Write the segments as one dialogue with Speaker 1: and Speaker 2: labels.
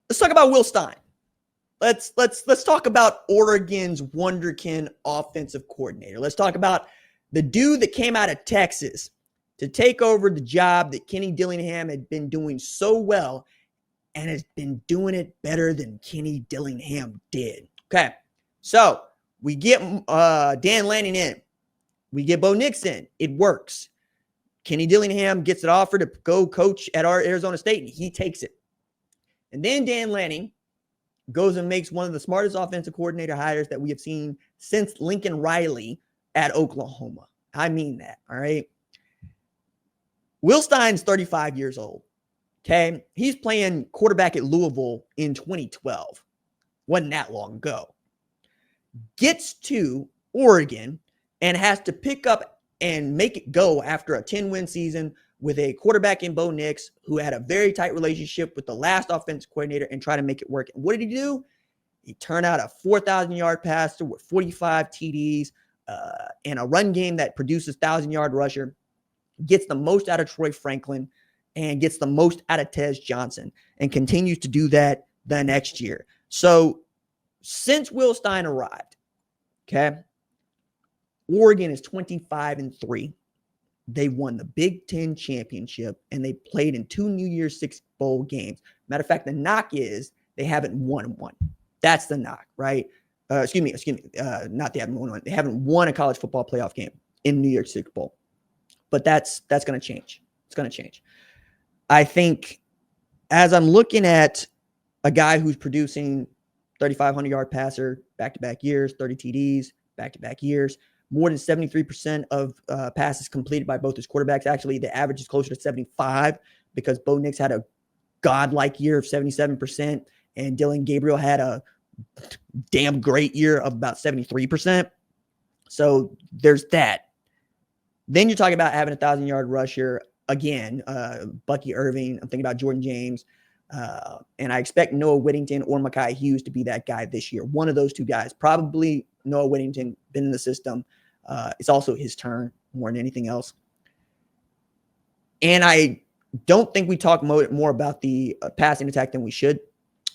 Speaker 1: Let's talk about Will Stein. Let's talk about Oregon's wonderkin offensive coordinator. Let's talk about the dude that came out of Texas to take over the job that Kenny Dillingham had been doing so well and has been doing it better than Kenny Dillingham did. Okay, so we get Dan Lanning in. We get Bo Nix in. It works. Kenny Dillingham gets an offer to go coach at our Arizona State, and he takes it. And then Dan Lanning goes and makes one of the smartest offensive coordinator hires that we have seen since Lincoln Riley at Oklahoma. I mean that, all right? Will Stein's 35 years old, okay? He's playing quarterback at Louisville in 2012. Wasn't that long ago. Gets to Oregon and has to pick up and make it go after a 10-win season with a quarterback in Bo Nix who had a very tight relationship with the last offensive coordinator and try to make it work. And what did he do? He turned out a 4,000-yard passer with 45 TDs and a run game that produces 1,000-yard rusher, gets the most out of Troy Franklin, and gets the most out of Tez Johnson, and continues to do that the next year. So since Will Stein arrived, okay, Oregon is 25-3. They won the Big Ten championship, and they played in 2 New Year's Six bowl games. Matter of fact, the knock is they haven't won one. That's the knock, right? Excuse me. Not they haven't won one. They haven't won a college football playoff game in New Year's Six bowl. But that's going to change. It's going to change. I think as I'm looking at a guy who's producing 3,500-yard passer back-to-back years, 30 TDs back-to-back years, more than 73% of passes completed by both his quarterbacks. Actually, the average is closer to 75 because Bo Nix had a godlike year of 77%, and Dylan Gabriel had a damn great year of about 73%. So there's that. Then you're talking about having a 1,000-yard rusher. Again, Bucky Irving. I'm thinking about Jordan James. And I expect Noah Whittington or Mekhi Hughes to be that guy this year. One of those two guys. Probably Noah Whittington, been in the system. It's also his turn more than anything else. And I don't think we talk more about the passing attack than we should,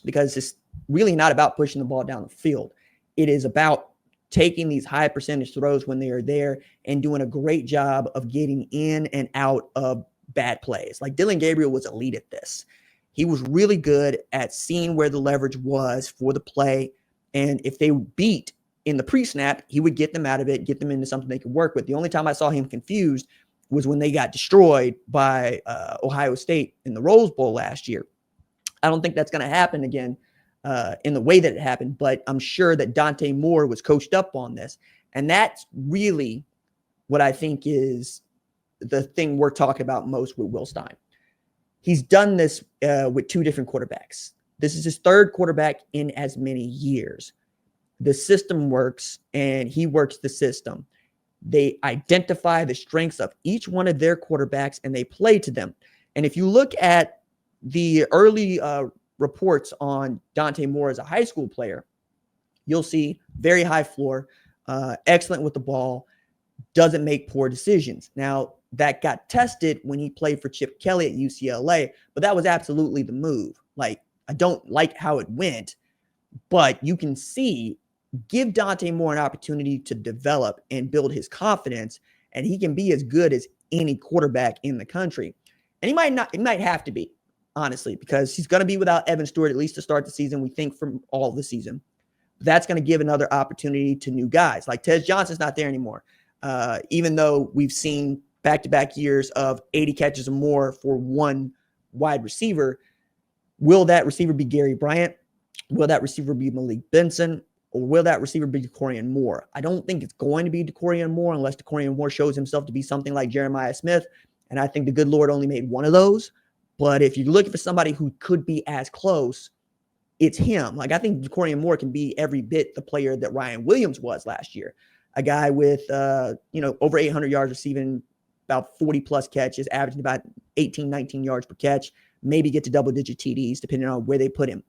Speaker 1: because it's really not about pushing the ball down the field. It is about taking these high percentage throws when they are there and doing a great job of getting in and out of bad plays. Like Dylan Gabriel was elite at this. He was really good at seeing where the leverage was for the play. And if they beat in the pre-snap, he would get them out of it, get them into something they could work with. The only time I saw him confused was when they got destroyed by Ohio State in the Rose Bowl last year. I don't think that's going to happen again in the way that it happened, but I'm sure that Dante Moore was coached up on this. And that's really what I think is the thing we're talking about most with Will Stein. He's done this with 2 different quarterbacks. This is his 3rd quarterback in as many years. The system works, and he works the system. They identify the strengths of each one of their quarterbacks, and they play to them. And if you look at the early reports on Dante Moore as a high school player, you'll see very high floor, excellent with the ball, doesn't make poor decisions. Now, that got tested when he played for Chip Kelly at UCLA, but that was absolutely the move. Like, I don't like how it went, but you can see, give Dante Moore an opportunity to develop and build his confidence, and he can be as good as any quarterback in the country. And he might have to be, honestly, because he's going to be without Evan Stewart at least to start the season, we think, from all of the season. That's going to give another opportunity to new guys. Like Tez Johnson's not there anymore. Even though we've seen back-to-back years of 80 catches or more for one wide receiver, will that receiver be Gary Bryant? Will that receiver be Malik Benson? Or will that receiver be DeCorian Moore? I don't think it's going to be DeCorian Moore unless DeCorian Moore shows himself to be something like Jeremiah Smith. And I think the good Lord only made one of those. But if you're looking for somebody who could be as close, it's him. Like, I think DeCorian Moore can be every bit the player that Ryan Williams was last year. A guy with, over 800 yards receiving, about 40-plus catches, averaging about 18, 19 yards per catch, maybe get to double-digit TDs, depending on where they put him.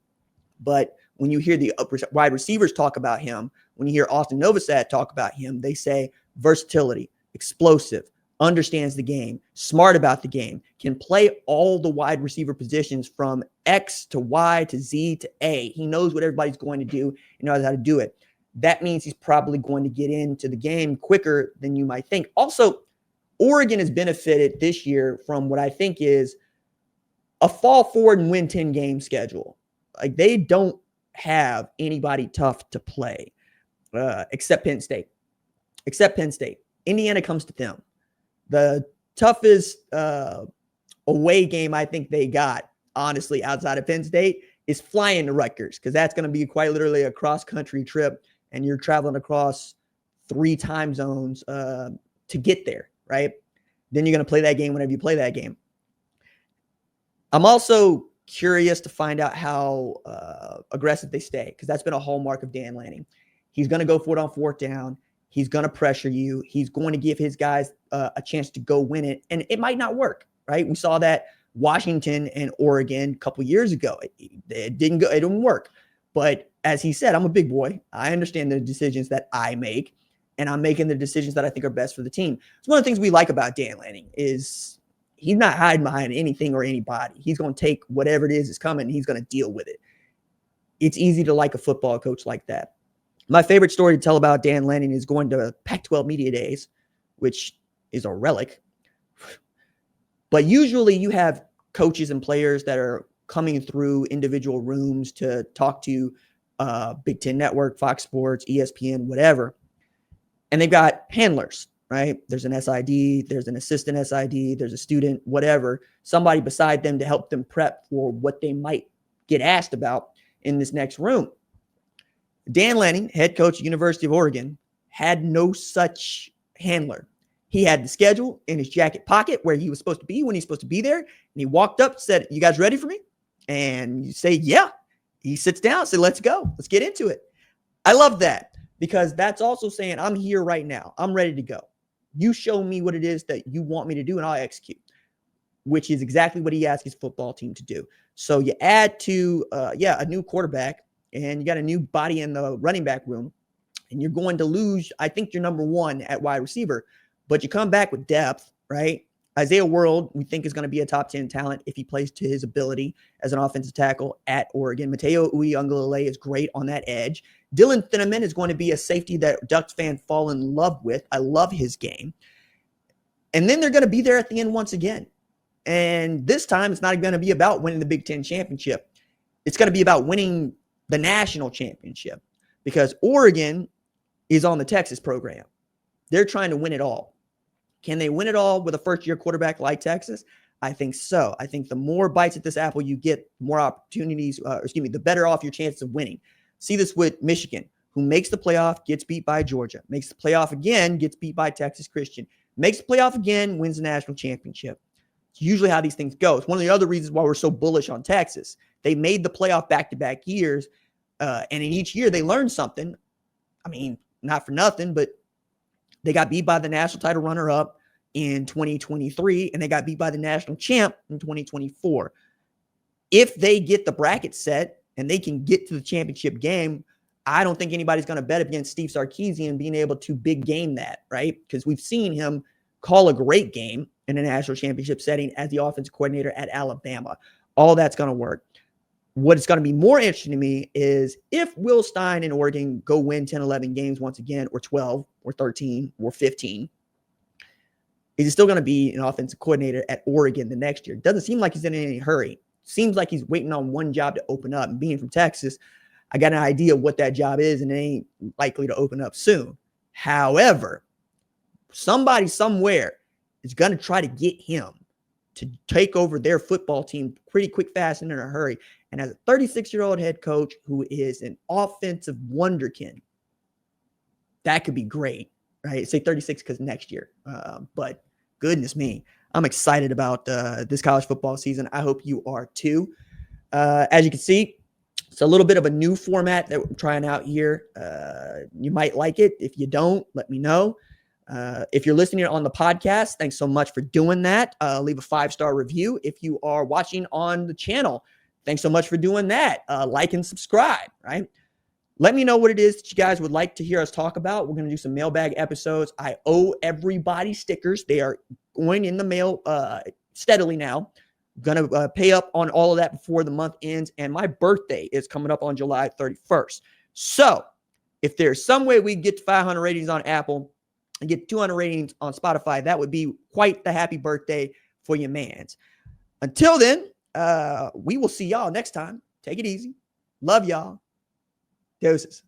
Speaker 1: But when you hear the wide receivers talk about him, when you hear Austin Novosad talk about him, they say versatility, explosive, understands the game, smart about the game, can play all the wide receiver positions from X to Y to Z to A. He knows what everybody's going to do. He knows how to do it. That means he's probably going to get into the game quicker than you might think. Also, Oregon has benefited this year from what I think is a fall forward and win 10 game schedule. Like, they don't have anybody tough to play except Penn State. Indiana comes to them. The toughest away game I think they got, honestly, outside of Penn State is flying to Rutgers, because that's going to be quite literally a cross-country trip, and you're traveling across 3 time zones to get there, right? Then you're going to play that game whenever you play that game. I'm also curious to find out how aggressive they stay, because that's been a hallmark of Dan Lanning. He's going to go for it on 4th down. He's going to pressure you. He's going to give his guys a chance to go win it. And it might not work, right? We saw that Washington and Oregon a couple years ago. It didn't work. But as he said, I'm a big boy. I understand the decisions that I make, and I'm making the decisions that I think are best for the team. It's one of the things we like about Dan Lanning is he's not hiding behind anything or anybody. He's going to take whatever it is coming, and he's going to deal with it. It's easy to like a football coach like that. My favorite story to tell about Dan Lanning is going to Pac-12 Media Days, which is a relic. But usually you have coaches and players that are coming through individual rooms to talk to Big Ten Network, Fox Sports, ESPN, whatever. And they've got handlers, right? There's an SID, there's an assistant SID, there's a student, whatever, somebody beside them to help them prep for what they might get asked about in this next room. Dan Lanning, head coach at University of Oregon, had no such handler. He had the schedule in his jacket pocket where he was supposed to be when he's supposed to be there. And he walked up, said, "You guys ready for me?" And you say, "Yeah." He sits down, said, "Let's go. Let's get into it." I love that, because that's also saying, I'm here right now. I'm ready to go. You show me what it is that you want me to do, and I'll execute, which is exactly what he asked his football team to do. So you add to, a new quarterback, and you got a new body in the running back room, and you're going to lose, I think, your number 1 at wide receiver, but you come back with depth, right? Isaiah World, we think, is going to be a top 10 talent if he plays to his ability as an offensive tackle at Oregon. Mateo Uiagalelei is great on that edge. Dylan Thieneman is going to be a safety that Ducks fans fall in love with. I love his game. And then they're going to be there at the end once again. And this time, it's not going to be about winning the Big Ten championship. It's going to be about winning the national championship, because Oregon is on the Texas program. They're trying to win it all. Can they win it all with a first-year quarterback like Texas? I think so. I think the more bites at this apple you get, the more opportunities, the better off your chances of winning. See this with Michigan, who makes the playoff, gets beat by Georgia, makes the playoff again, gets beat by Texas Christian, makes the playoff again, wins the national championship. It's usually how these things go. It's one of the other reasons why we're so bullish on Texas. They made the playoff back-to-back years, and in each year they learned something. I mean, not for nothing, but they got beat by the national title runner-up in 2023, and they got beat by the national champ in 2024. If they get the bracket set and they can get to the championship game, I don't think anybody's going to bet against Steve Sarkisian being able to big game that, right? Because we've seen him call a great game in a national championship setting as the offensive coordinator at Alabama. All that's going to work. What's going to be more interesting to me is if Will Stein and Oregon go win 10, 11 games once again, or 12, or 13, or 15, is he still going to be an offensive coordinator at Oregon the next year? Doesn't seem like he's in any hurry. Seems like he's waiting on one job to open up. And being from Texas, I got an idea of what that job is, and it ain't likely to open up soon. However, somebody somewhere is going to try to get him to take over their football team pretty quick, fast, and in a hurry. And as a 36-year-old head coach who is an offensive wonderkin, that could be great, right? Say 36 because next year. But goodness me, I'm excited about this college football season. I hope you are too. As you can see, it's a little bit of a new format that we're trying out here. You might like it. If you don't, let me know. If you're listening on the podcast, thanks so much for doing that. Leave a 5-star review. If you are watching on the channel, thanks so much for doing that. Like and subscribe, right? Let me know what it is that you guys would like to hear us talk about. We're going to do some mailbag episodes. I owe everybody stickers. They are going in the mail steadily now. Going to pay up on all of that before the month ends. And my birthday is coming up on July 31st. So if there's some way we get to 500 ratings on Apple and get 200 ratings on Spotify, that would be quite the happy birthday for your mans. Until then, we will see y'all next time. Take it easy. Love y'all. Deuces.